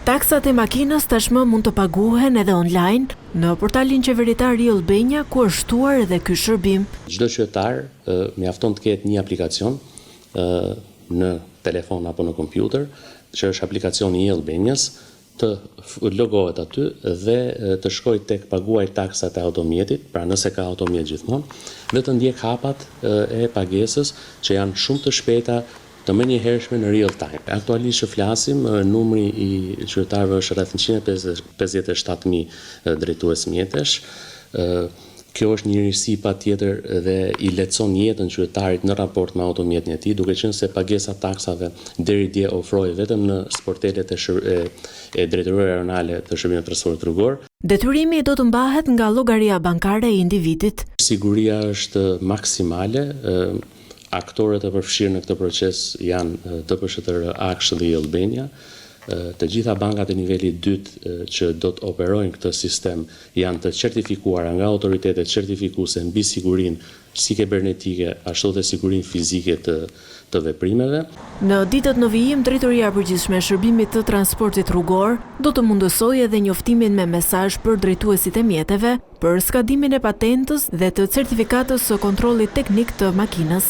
Taksat e makinës tashmë mund të paguhen edhe online në portalin qeveritar i Albania, ku është shtuar edhe ky shërbim. Çdo qytetar mjafton të ketë një aplikacion në telefon apo në kompjuter, që është aplikacioni i Albanias, të logohet aty dhe të shkoj tek paguaj taksat e automjetit, pra nëse ka automjet gjithmonë, dhe të ndjek hapat e pagesës që janë shumë të shpejta, të menjëhershme në real time. Aktualisht që flasim, numri i qytetarëve është rreth 157.000 drejtues mjetesh. Kjo është një risi patjetër dhe i lehtëson jetën qytetarit në raport me automjetin e tij, duke qenë se pagesa taksave deri dje ofrohej vetëm në sportelet e drejtorisë rajonale të shërbimit transportit rrugor. Detyrimi do të mbahet nga llogaria bankare e individit. Siguria është maksimale. Aktorët e përfshirë në këtë proces janë TPSHTR Aksh dhe Albania. Të gjitha bankat e nivelit 2 që do të operojnë këtë sistem janë të certifikuara nga autoritetet certifikuese mbi sigurinë si kibernetike, ashtu dhe sigurinë fizike të veprimeve. Në ditët në vijim, Drejtoria e Përgjithshme e Shërbimit të Transportit Rrugor do të mundësojë edhe njoftimin me mesazh për drejtuesit e mjeteve për skadimin e patentës dhe të certifikatës së kontrollit teknik të makinës.